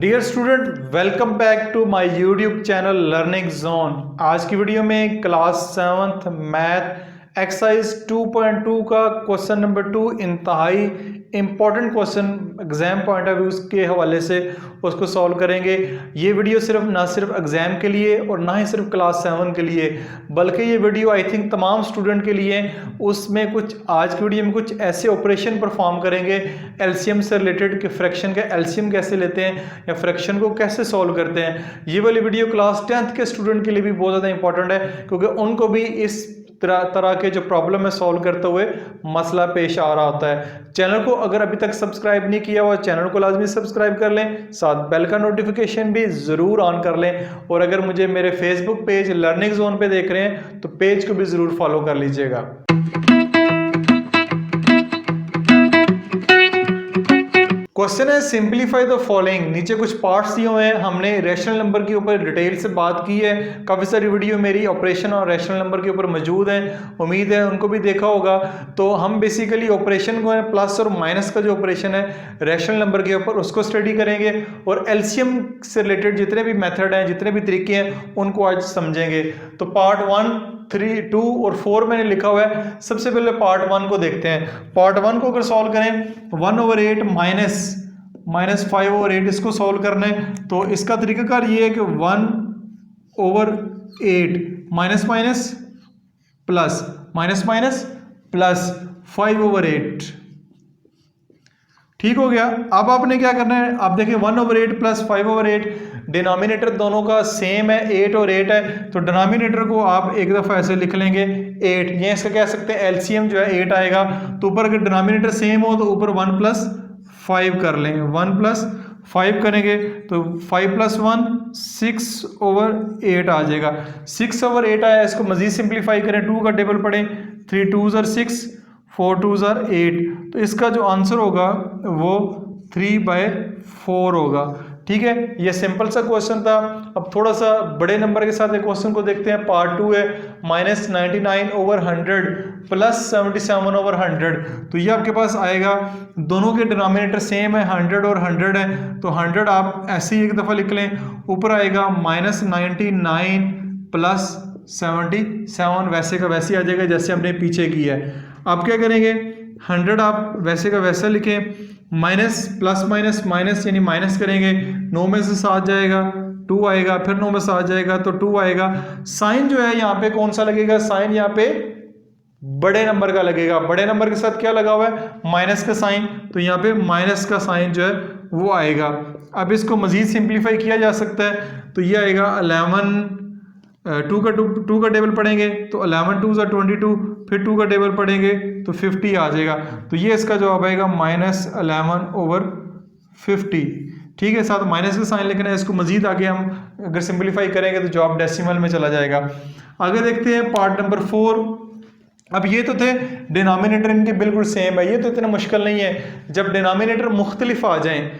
Dear student, welcome back to my YouTube channel learning zone. आज की video में class 7th math exercise 2.2 का question number 2 इंतहाई important question exam point of view के हवाले से उसको सॉल्व करेंगे। ये वीडियो ना सिर्फ एग्जाम के लिए और ना ही सिर्फ क्लास 7 के लिए, बल्कि ये वीडियो आई थिंक तमाम स्टूडेंट के लिए। उसमें कुछ आज की वीडियो में कुछ ऐसे ऑपरेशन परफॉर्म करेंगे एलसीएम से रिलेटेड कि फ्रैक्शन का एलसीएम कैसे लेते हैं या फ्रैक्शन को कैसे सॉल्व करते हैं। ये वाली वीडियो क्लास 10th के स्टूडेंट के लिए भी बहुत ज़्यादा इंपॉर्टेंट है, क्योंकि उनको भी इस तरह के जो प्रॉब्लम है सॉल्व करते हुए मसला पेश आ रहा होता है। चैनल को अगर अभी तक सब्सक्राइब नहीं किया हुआ, चैनल को लाजमी सब्सक्राइब कर लें, साथ बेल का नोटिफिकेशन भी ज़रूर ऑन कर लें। और अगर मुझे मेरे फेसबुक पेज लर्निंग जोन पे देख रहे हैं तो पेज को भी ज़रूर फॉलो कर लीजिएगा। क्वेश्चन है सिंपलीफाई द फॉलोइंग। नीचे कुछ पार्ट्स दिए हुए हैं, हमने रैशनल नंबर के ऊपर डिटेल से बात की है। काफ़ी सारी वीडियो मेरी ऑपरेशन और रैशनल नंबर के ऊपर मौजूद हैं, उम्मीद है उनको भी देखा होगा। तो हम बेसिकली ऑपरेशन को है प्लस और माइनस का जो ऑपरेशन है रैशनल नंबर के ऊपर उसको स्टडी करेंगे, और एलसीएम से रिलेटेड जितने भी मेथड हैं, जितने भी तरीके हैं, उनको आज समझेंगे। तो पार्ट 1, 3, 2 और 4 मैंने लिखा हुआ है। सबसे पहले पार्ट 1 को देखते हैं। पार्ट 1 को अगर सॉल्व करें 1/8 माइनस 5/8 इसको सॉल्व करना है, तो इसका तरीकाकार ये है कि 1/8 माइनस माइनस प्लस 5/8। ठीक हो गया। अब आपने क्या करना है, आप देखिए 1/8 प्लस 5/8 डिनोमिनेटर दोनों का सेम है, 8 और 8 है, तो डिनोमिनेटर को आप एक दफ़ा ऐसे लिख लेंगे 8। ये इसका कह सकते हैं एलसीएम जो है 8 आएगा। तो ऊपर अगर डिनोमिनेटर सेम हो तो ऊपर 1 + 5 कर लेंगे, 1 + 5 करेंगे तो 5 + 1 6/8 आ जाएगा। 6/8 आया, इसको मजीद सिंप्लीफाई करें, 2 का टेबल पढ़ें, 3 2s are 6, 4 2s are 8, तो इसका जो आंसर होगा वो 3/4 होगा। ठीक है, ये सिंपल सा क्वेश्चन था। अब थोड़ा सा बड़े नंबर के साथ एक क्वेश्चन को देखते हैं। पार्ट 2 है -99/100 प्लस 77/100। तो ये आपके पास आएगा, दोनों के डिनोमिनेटर सेम है, 100 और 100 है, तो 100 आप ऐसे ही एक दफ़ा लिख लें। ऊपर आएगा -99 प्लस 77, वैसे का वैसे आ जाएगा जैसे हमने पीछे किया है। आप क्या करेंगे, 100 आप वैसे का वैसा लिखें, माइनस प्लस माइनस माइनस यानी माइनस करेंगे, 9 में से 7 जाएगा, 2 आएगा, फिर 9 में 7 जाएगा तो 2 आएगा। साइन जो है यहाँ पे कौन सा लगेगा, साइन यहाँ पे बड़े नंबर का लगेगा। बड़े नंबर के साथ क्या लगा हुआ है, माइनस का साइन, तो यहाँ पे माइनस का साइन जो है वो आएगा। अब इसको मजीद सिंप्लीफाई किया जा सकता है, तो ये आएगा 11, 2 का टेबल पढ़ेंगे तो 11 2s are 22, फिर 2 का टेबल पढ़ेंगे तो 50 आ जाएगा। तो ये इसका जवाब आएगा -11/50। ठीक है, साथ माइनस का साइन लिखना है। इसको मजीद आगे हम अगर सिंप्लीफाई करेंगे तो जवाब डेसिमल में चला जाएगा। आगे देखते हैं पार्ट नंबर 4। अब ये तो थे डिनोमिनेटर इनके बिल्कुल सेम है, ये तो इतना मुश्किल नहीं है। जब डिनोमिनेटर मुख्तलिफ आ जाएं,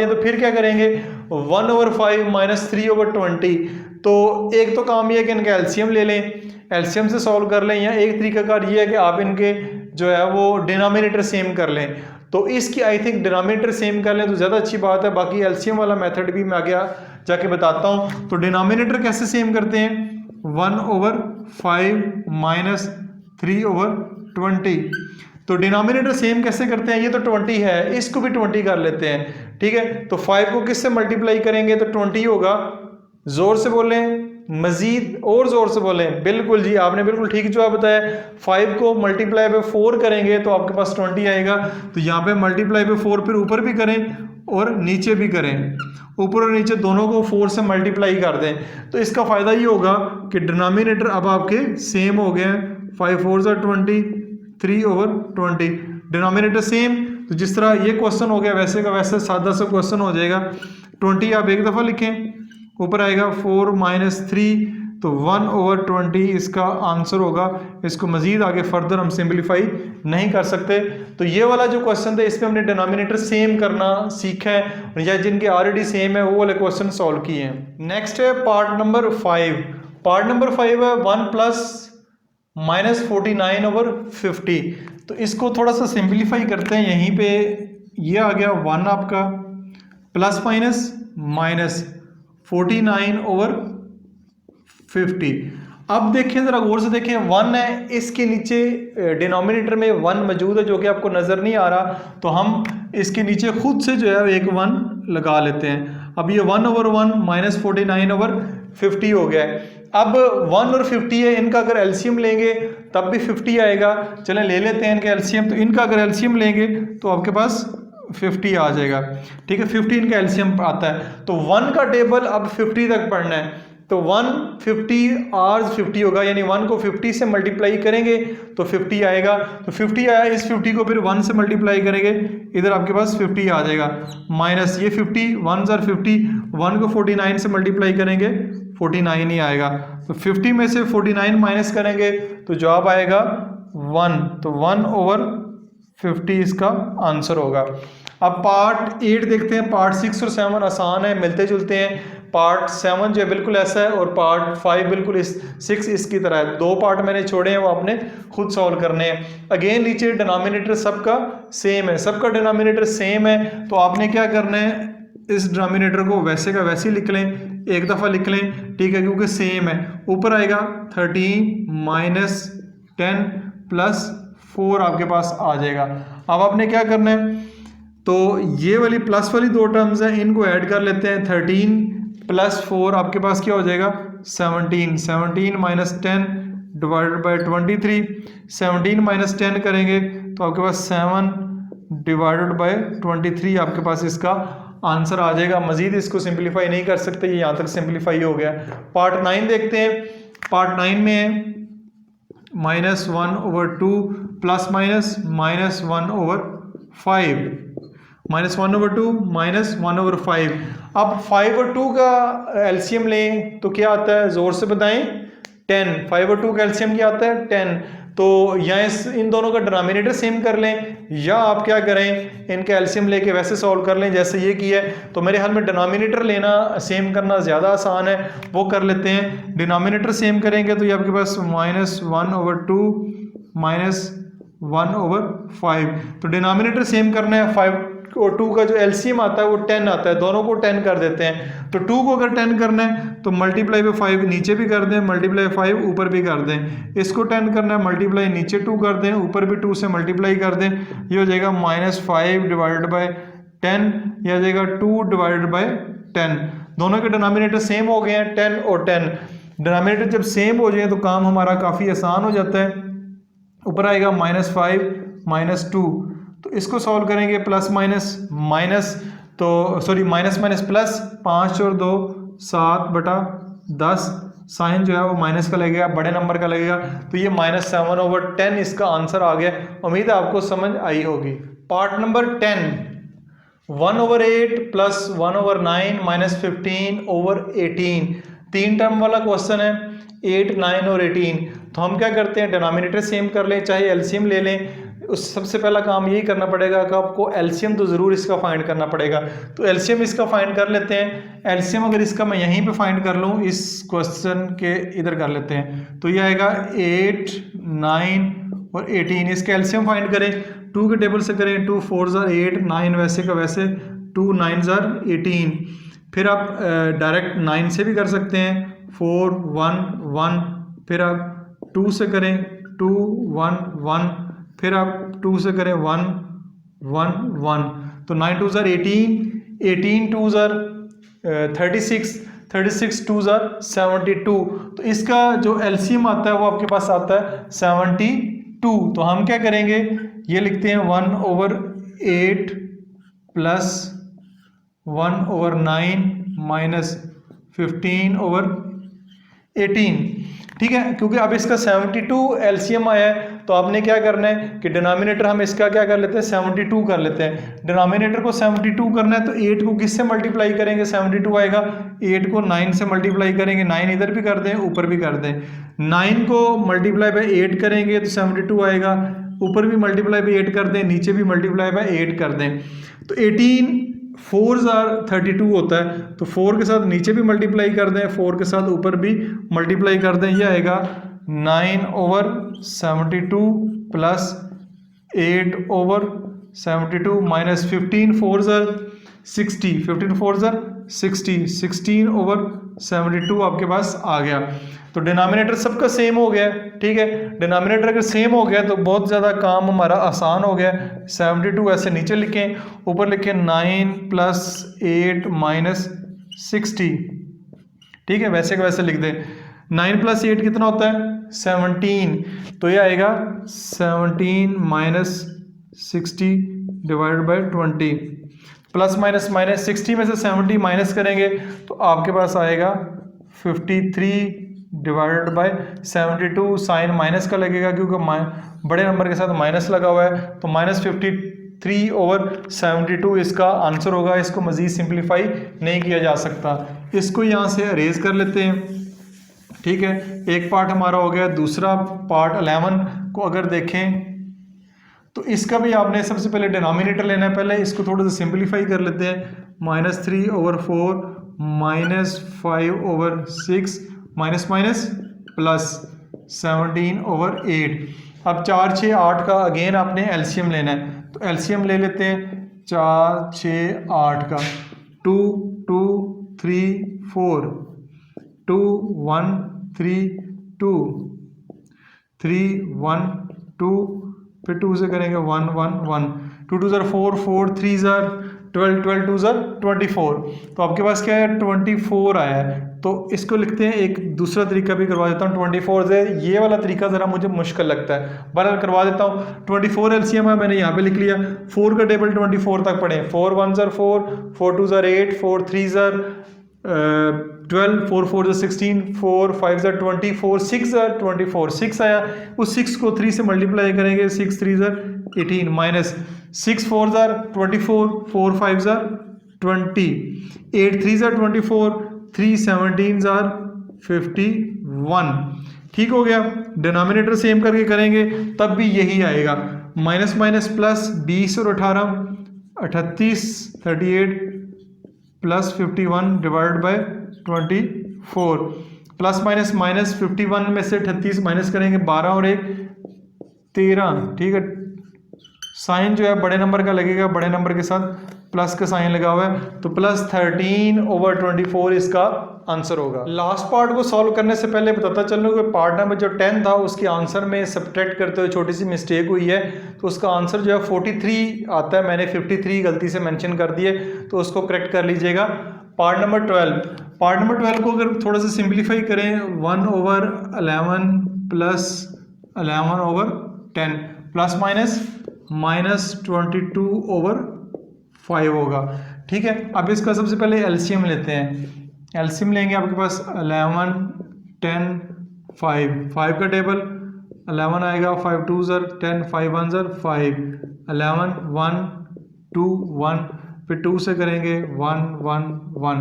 तो फिर क्या करेंगे, 1/5 - 3/20। तो एक तो काम ये है कि इनका एलसीएम ले लें, एलसीएम से सॉल्व कर लें, या एक तरीकाकार ये है कि आप इनके जो है वो डिनोमिनेटर सेम कर लें। तो इसकी आई थिंक डिनोमिनेटर सेम कर लें तो ज़्यादा अच्छी बात है। बाकी एलसीएम वाला मेथड भी मैं आगे जाके बताता हूँ। तो डिनोमिनेटर कैसे सेम करते हैं, 1/5 - 3/20। तो डिनोमिनेटर सेम कैसे करते हैं, ये तो 20 है, इसको भी 20 कर लेते हैं। ठीक है, तो 5 को किससे मल्टीप्लाई करेंगे तो 20 होगा। जोर से बोलें, मजीद और जोर से बोलें। बिल्कुल जी, आपने बिल्कुल ठीक जवाब बताया। 5 को मल्टीप्लाई बाय 4 करेंगे तो आपके पास 20 आएगा। तो यहाँ पे मल्टीप्लाई बाय 4 फिर ऊपर भी करें और नीचे भी करें, ऊपर और नीचे दोनों को 4 से मल्टीप्लाई कर दें। तो इसका फ़ायदा ये होगा कि डिनोमिनेटर अब आपके सेम हो गए हैं, 5 4s are 20, 3/20, डिनोमिनेटर सेम। तो जिस तरह ये क्वेश्चन हो गया वैसे का वैसे सादा सा क्वेश्चन हो जाएगा। 20 आप एक दफ़ा लिखें, ऊपर आएगा 4 - 3, तो 1/20 इसका आंसर होगा। इसको मजीद आगे फर्दर हम सिंप्लीफाई नहीं कर सकते। तो ये वाला जो क्वेश्चन था इसमें हमने डिनोमिनेटर सेम करना सीखा है, या जिनके ऑलरेडी सेम है वो वाले क्वेश्चन सॉल्व किए हैं। नेक्स्ट है पार्ट नंबर 5। पार्ट नंबर 5 है 1 + -49/50। तो इसको थोड़ा सा सिंप्लीफाई करते हैं। यहीं पे ये आ गया 1 आपका प्लस माइनस माइनस 49/50। अब देखिए ज़रा गौर से देखें, 1 है, इसके नीचे डिनोमिनेटर में 1 मौजूद है जो कि आपको नज़र नहीं आ रहा, तो हम इसके नीचे खुद से जो है एक 1 लगा लेते हैं। अब ये 1/1 माइनस 49/50 हो गया है। अब 1 और 50 है, इनका अगर एलसीएम लेंगे तब भी 50 आएगा। चलें ले लेते हैं इनका एलसीएम, तो इनका अगर एलसीएम लेंगे तो आपके पास 50 आ जाएगा। ठीक है, 50 इनका एलसीएम आता है। तो 1 का टेबल अब 50 तक पढ़ना है, तो 150 और 50 होगा, यानी 1 को 50 से मल्टीप्लाई करेंगे तो 50 आएगा। तो 50 आया, इस 50 को फिर 1 से मल्टीप्लाई करेंगे, इधर आपके पास 50 आ जाएगा। माइनस ये 50, 1 और 50, 1 को 49 से मल्टीप्लाई करेंगे 49 ही आएगा। तो 50 में से 49 माइनस करेंगे तो जवाब आएगा 1। तो 1/50 इसका आंसर होगा। अब पार्ट 8 देखते हैं। पार्ट 6 और 7 आसान है, मिलते जुलते हैं। पार्ट 7 जो है बिल्कुल ऐसा है और पार्ट 5 बिल्कुल 6 इसकी तरह है। 2 पार्ट मैंने छोड़े हैं, वो आपने खुद सॉल्व करने हैं। अगेन नीचे डिनोमिनेटर सबका सेम है, सबका डिनोमिनेटर सेम है, तो आपने क्या करना है, इस डिनोमिनेटर को वैसे का वैसे ही लिख लें, एक दफ़ा लिख लें, ठीक है, क्योंकि सेम है। ऊपर आएगा 13 - 10 + 4 आपके पास आ जाएगा। अब आपने क्या करना है, तो ये वाली प्लस वाली 2 टर्म्स हैं, इनको ऐड कर लेते हैं। 13 + 4 आपके पास क्या हो जाएगा, 17। 17 - 10 / 23, 17 - 10 करेंगे तो आपके पास 7 / 23 आपके पास इसका आंसर आ जाएगा। मजीद इसको सिंप्लीफाई नहीं कर सकते, ये यहाँ तक सिंप्लीफाई हो गया। पार्ट 9 देखते हैं। पार्ट 9 में है -1/2 ± -1/5, -1/2 -1/5। अब 5 और 2 का एलसीएम लें तो क्या आता है, जोर से बताएं, 10। 5 और 2 का एलसीएम क्या आता है, 10। तो या इन दोनों का डिनोमिनेटर सेम कर लें, या आप क्या करें, इनका एलसीएम लेके वैसे सॉल्व कर लें जैसे ये किया है। तो मेरे ख्याल में डिनोमिनेटर लेना सेम करना ज़्यादा आसान है, वो कर लेते हैं। डिनोमिनेटर सेम करेंगे तो ये आपके पास -1/2 -1/5। तो डिनोमिनेटर सेम करना है। 5 और 2 का जो एलसीएम आता है वो 10 आता है, दोनों को 10 कर देते हैं। तो 2 को अगर 10 करना है तो मल्टीप्लाई पे 5 नीचे भी कर दें, मल्टीप्लाई 5 ऊपर भी कर दें। इसको 10 करना है, मल्टीप्लाई नीचे 2 कर दें, ऊपर भी 2 से मल्टीप्लाई कर दें। ये हो जाएगा -5 / 10, यह हो जाएगा 2 / 10। दोनों के डिनोमिनेटर सेम हो गए हैं, 10 और 10। डिनोमिनेटर जब सेम हो जाए तो काम हमारा काफ़ी आसान हो जाता है। ऊपर आएगा -5 - 2, तो इसको सॉल्व करेंगे प्लस माइनस तो सॉरी माइनस प्लस, 5 और 2 7/10, साइन जो है वो माइनस का लगेगा, बड़े नंबर का लगेगा। तो ये -7/10 इसका आंसर आ गया। उम्मीद है आपको समझ आई होगी। Part number 10, 1/8 + 1/9 - 15/18। 3 टर्म वाला क्वेश्चन है, 8, 9 और 18। तो हम क्या करते हैं, डिनोमिनेटर सेम कर लें, चाहे एलसीएम ले लें। उस सबसे पहला काम यही करना पड़ेगा कि आपको एलसीएम तो ज़रूर इसका फाइंड करना पड़ेगा। तो एलसीएम इसका फाइंड कर लेते हैं। एलसीएम अगर इसका मैं यहीं पे फाइंड कर लूँ, इस क्वेश्चन के इधर कर लेते हैं, तो ये आएगा 8, 9 और 18। इसका एलसीएम फाइंड करें, 2 के टेबल से करें, 2 4 * 8, 9 वैसे का वैसे, 2 9 * 18। फिर आप डायरेक्ट 9 से भी कर सकते हैं, 4 1 1। फिर आप 2 से करें, 2 1 1। फिर आप 2 से करें, 1 1 1। तो 9 2 * 18, 18 2 * 36, 36 2 * 72। तो इसका जो एलसीएम आता है वो आपके पास आता है 72। तो हम क्या करेंगे, ये लिखते हैं 1/8 + 1/9 - 15/18। ठीक है, क्योंकि अब इसका 72 एलसीएम आया है, तो आपने क्या करना है कि डिनोमिनेटर हम इसका क्या कर लेते हैं, 72 कर लेते हैं। डिनोमिनेटर को 72 करना है तो 8 को किससे मल्टीप्लाई करेंगे, 72 आएगा। 8 को 9 से मल्टीप्लाई करेंगे, 9 इधर भी कर दें, ऊपर भी कर दें। 9 को मल्टीप्लाई बाय 8 करेंगे तो 72 आएगा। ऊपर भी मल्टीप्लाई बाय 8 कर दें, नीचे भी मल्टीप्लाई बाय 8 कर दें। तो 18 4 * 32 होता है, तो 4 के साथ नीचे भी मल्टीप्लाई कर दें, 4 के साथ ऊपर भी मल्टीप्लाई कर दें। यह आएगा 9/72 + 8/72 - 15 4 * 60, 15 4 ज़र 60, 16/72 आपके पास आ गया। तो डिनोमिनेटर सबका सेम हो गया, ठीक है। डिनोमिनेटर अगर सेम हो गया तो बहुत ज़्यादा काम हमारा आसान हो गया। 72 ऐसे नीचे लिखें, ऊपर लिखें 9 + 8 - 60, ठीक है, वैसे का वैसे लिख दें। 9 + 8 कितना होता है 17, तो ये आएगा 17 - 60 / 20, प्लस माइनस माइनस 60 में से 70 माइनस करेंगे तो आपके पास आएगा 53 / 72। साइन माइनस का लगेगा क्योंकि बड़े नंबर के साथ माइनस लगा हुआ है, तो -53/72 इसका आंसर होगा। इसको मज़ीद सिंप्लीफाई नहीं किया जा सकता। इसको यहाँ से अरेज कर लेते हैं, ठीक है। एक पार्ट हमारा हो गया। दूसरा पार्ट 11 को अगर देखें तो इसका भी आपने सबसे पहले डिनोमिनेटर लेना है। पहले इसको थोड़ा सा सिंप्लीफाई कर लेते हैं। -3/4 -5/6 माइनस माइनस प्लस 17/8। अब 4 6 8 का अगेन आपने एलसीएम लेना है, तो एलसीएम ले लेते हैं 4 6 8 का। 2 2 3 4 2 1 3 2 3 1 2, फिर 2 से करेंगे 1 1 1, 2 2 4 4 3 12 12 2 24। तो आपके पास क्या है 24 आया है। तो इसको लिखते हैं, एक दूसरा तरीका भी करवा देता हूँ 24 से। ये वाला तरीका ज़रा मुझे मुश्किल लगता है, बहरहाल करवा देता हूँ। 24 एलसीएम है, मैंने यहाँ पे लिख लिया। 4 का टेबल 24 तक पढ़ें। 4 1 4 4 2 8 4 3 12 4 4 16 4 5 20 4 6 24, 6 आया। उस 6 को 3 से मल्टीप्लाई करेंगे, 6 3 18 माइनस 6 4 24 4 5 20 8 3 24 3 17 51, ठीक हो गया। डिनोमिनेटर सेम करके करेंगे तब भी यही आएगा। माइनस माइनस प्लस 20 और 18 38 38 plus 51 divide by 24, plus minus minus 51 में से 38 माइनस करेंगे 12 और 1 13, ठीक है। साइन जो है बड़े नंबर का लगेगा, बड़े नंबर के साथ प्लस का साइन लगा हुआ है, तो +13/24 इसका आंसर होगा। लास्ट पार्ट को सॉल्व करने से पहले बताता चलूँ कि पार्ट नंबर जो 10 था उसके आंसर में सब्ट्रैक्ट करते हुए छोटी सी मिस्टेक हुई है, तो उसका आंसर जो है 43 आता है। मैंने 53 गलती से मेंशन कर दिए, तो उसको करेक्ट कर लीजिएगा। पार्ट नंबर 12 को अगर थोड़ा सा सिंप्लीफाई करें 1/11 + 11/10 प्लस माइनस -22/5 होगा, ठीक है। अब इसका सबसे पहले एलसीएम लेते हैं। एलसीएम लेंगे, आपके पास 11 10 5 5 का टेबल 11 आएगा, 5 2 10 5 1 5 11 1 2 1, फिर 2 से करेंगे 1 1 1,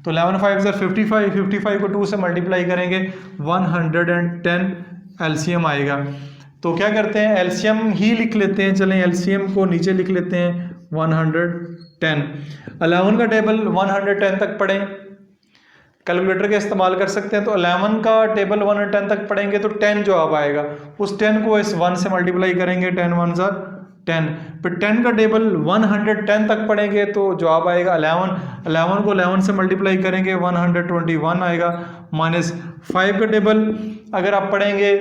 तो 11 5 55 55 को 2 से मल्टीप्लाई करेंगे 110 एलसीएम आएगा। तो क्या करते हैं एलसीएम ही लिख लेते हैं। चलें एलसीएम को नीचे लिख लेते हैं 110। 11 का टेबल 110 तक पढ़ें, कैलकुलेटर का इस्तेमाल कर सकते हैं। तो 11 का टेबल 110 तक पढ़ेंगे तो 10 जवाब आएगा। उस 10 को इस 1 से मल्टीप्लाई करेंगे, 10 1 10, फिर 10 का टेबल 110 तक पढ़ेंगे तो जवाब आएगा 11। 11 को 11 से मल्टीप्लाई करेंगे 121 आएगा, माइनस 5 का टेबल अगर आप पढ़ेंगे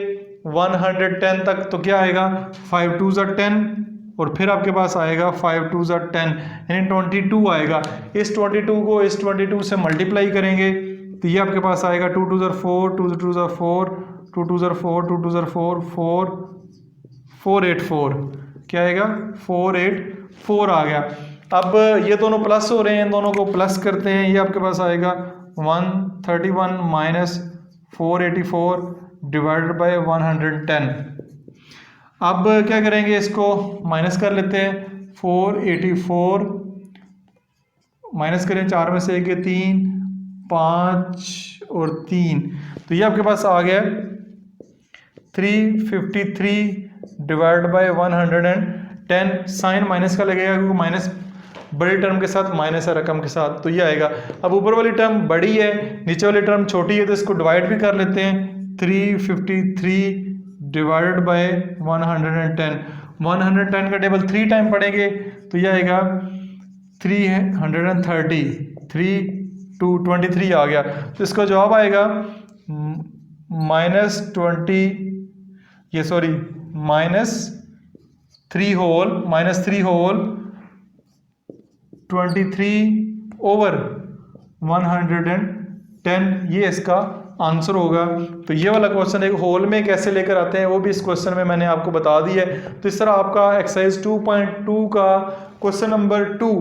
110 तक तो क्या आएगा 5 2 10, और फिर आपके पास आएगा 5 2 10 यानी 22 आएगा। इस 22 को इस 22 से मल्टीप्लाई करेंगे तो ये आपके पास आएगा 2 2 4 2 2 4 2 2 4 2 2 4 4 484, क्या आएगा 484 आ गया। अब ये दोनों प्लस हो रहे हैं, इन दोनों को प्लस करते हैं, ये आपके पास आएगा 131 माइनस 484 डिवाइडेड बाय 110। अब क्या करेंगे, इसको माइनस कर लेते हैं। 484 माइनस करें 4 में से 1 3 5 और 3, तो ये आपके पास आ गया 353 डिवाइड बाय 110। साइन माइनस का लगेगा क्योंकि माइनस बड़ी टर्म के साथ माइनस है रकम के साथ, तो ये आएगा। अब ऊपर वाली टर्म बड़ी है, नीचे वाली टर्म छोटी है, तो इसको डिवाइड भी कर लेते हैं। 353 डिवाइडेड बाय 110। 110 का टेबल 3 टाइम पढ़ेंगे तो ये आएगा 330, 3 to 23 आ गया, तो इसका जवाब आएगा -20, ये सॉरी -3 होल 23/110, ये इसका आंसर होगा। तो ये वाला क्वेश्चन एक होल में कैसे लेकर आते हैं वो भी इस क्वेश्चन में मैंने आपको बता दिया है। तो इस तरह आपका एक्सरसाइज 2.2 का क्वेश्चन नंबर 2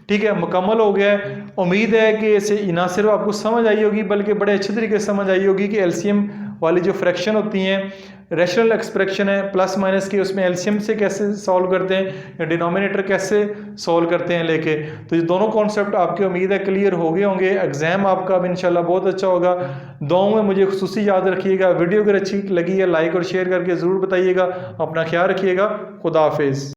ठीक है मुकम्मल हो गया है। उम्मीद है कि इसे ना सिर्फ आपको समझ आई होगी बल्कि बड़े अच्छे तरीके से समझ आई होगी कि एलसीएम वाली जो फ्रैक्शन होती हैं, रैशनल एक्सप्रेशन है प्लस माइनस की, उसमें एलसीएम से कैसे सॉल्व करते हैं या डिनोमिनेटर कैसे सॉल्व करते हैं लेके। तो ये दोनों कॉन्सेप्ट आपकी उम्मीद है क्लियर हो गए होंगे। एग्जाम आपका अब इंशाल्लाह बहुत अच्छा होगा। दुआओं में मुझे खुसूसी याद रखिएगा। वीडियो अगर अच्छी लगी है लाइक और शेयर करके ज़रूर बताइएगा। अपना ख्याल रखिएगा। खुदा हाफिज़।